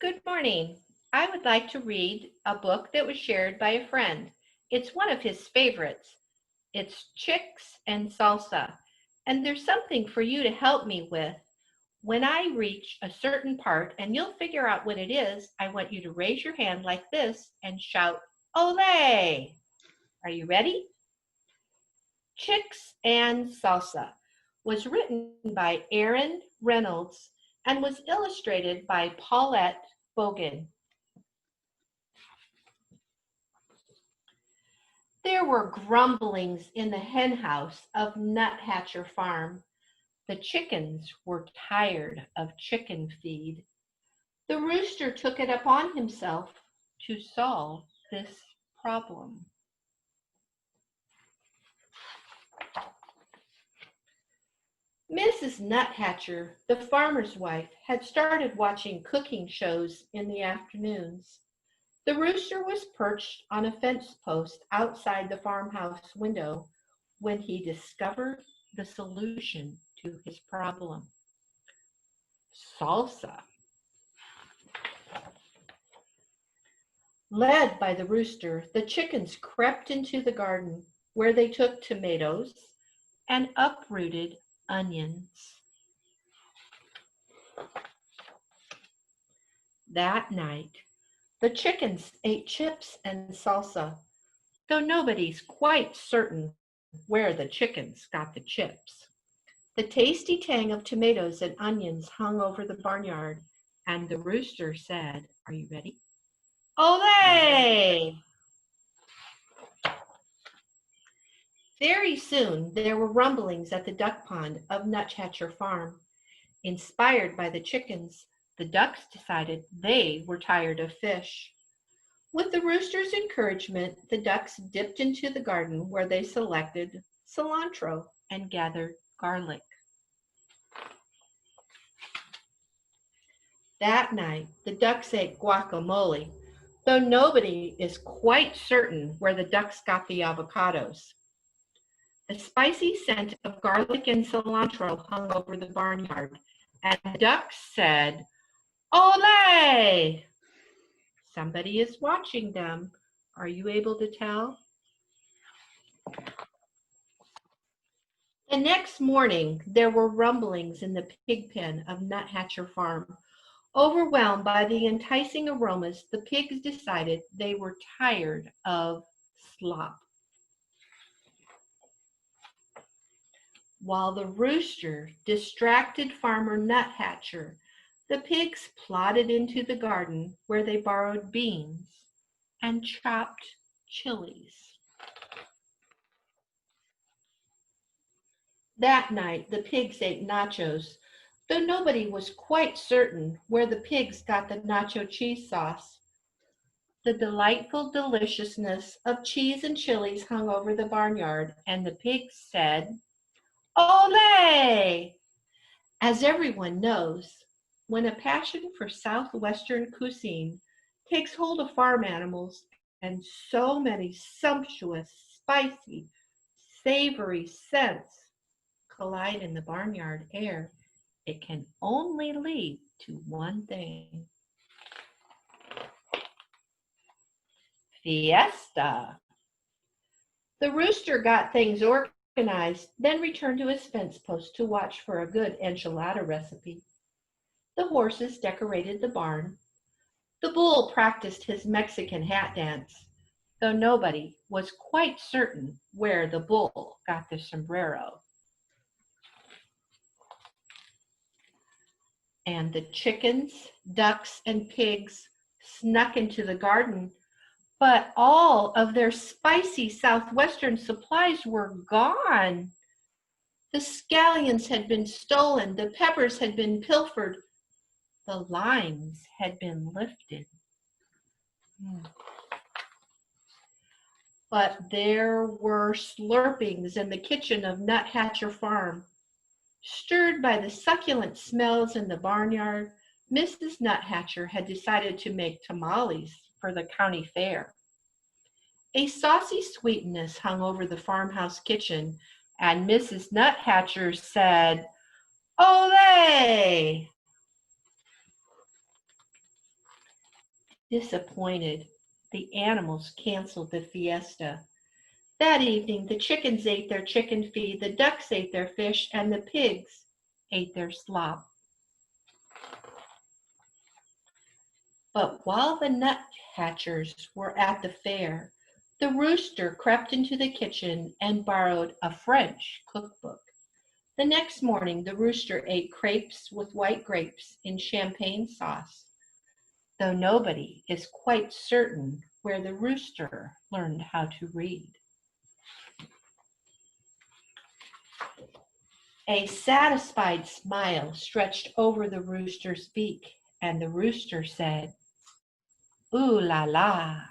Good morning. I would like to read a book that was shared by a friend. It's one of his favorites. It's Chicks and Salsa. And there's something for you to help me with. When I reach a certain part, and you'll figure out what it is, I want you to raise your hand like this and shout, Olé! Are you ready? Chicks and Salsa was written by Reynolds and was illustrated by Paulette Bogan. There were grumblings in the hen house of Nuthatcher Farm. The chickens were tired of chicken feed. The rooster took it upon himself to solve this problem. Mrs. Nuthatcher, the farmer's wife, had started watching cooking shows in the afternoons. The rooster was perched on a fence post outside the farmhouse window when he discovered the solution to his problem. Salsa. Led by the rooster, the chickens crept into the garden where they took tomatoes and uprooted onions. That night, the chickens ate chips and salsa, though nobody's quite certain where the chickens got the chips. The tasty tang of tomatoes and onions hung over the barnyard, and the rooster said, "Are you ready?" Olé! Very soon there were rumblings at the duck pond of Nuthatcher Farm. Inspired by the chickens, the ducks decided they were tired of fish. With the rooster's encouragement, the ducks dipped into the garden where they selected cilantro and gathered garlic. That night, the ducks ate guacamole, though nobody is quite certain where the ducks got the avocados. The spicy scent of garlic and cilantro hung over the barnyard, and the ducks said, Olé! Somebody is watching them. Are you able to tell? The next morning, there were rumblings in the pig pen of Nuthatcher Farm. Overwhelmed by the enticing aromas, the pigs decided they were tired of slop. While the rooster distracted Farmer Nuthatcher, the pigs plodded into the garden where they borrowed beans and chopped chilies. That night, the pigs ate nachos, though nobody was quite certain where the pigs got the nacho cheese sauce. The delightful deliciousness of cheese and chilies hung over the barnyard, and the pigs said, Olé! As everyone knows, when a passion for Southwestern cuisine takes hold of farm animals and so many sumptuous, spicy, savory scents collide in the barnyard air, it can only lead to one thing. Fiesta. The rooster got things organized, then returned to his fence post to watch for a good enchilada recipe. The horses decorated the barn. The bull practiced his Mexican hat dance, though nobody was quite certain where the bull got the sombrero. And the chickens, ducks, and pigs snuck into the garden, but all of their spicy Southwestern supplies were gone. The scallions had been stolen, the peppers had been pilfered, the limes had been lifted. But there were slurpings in the kitchen of Nuthatcher Farm. Stirred by the succulent smells in the barnyard, Mrs. Nuthatcher had decided to make tamales for the county fair. A saucy sweetness hung over the farmhouse kitchen, and Mrs. Nuthatcher said, Olé! Disappointed, the animals canceled the fiesta. That evening, the chickens ate their chicken feed, the ducks ate their fish, and the pigs ate their slop. But while the nuthatchers were at the fair, the rooster crept into the kitchen and borrowed a French cookbook. The next morning, the rooster ate crepes with white grapes in champagne sauce, though nobody is quite certain where the rooster learned how to read. A satisfied smile stretched over the rooster's beak, and the rooster said, "Ooh la la,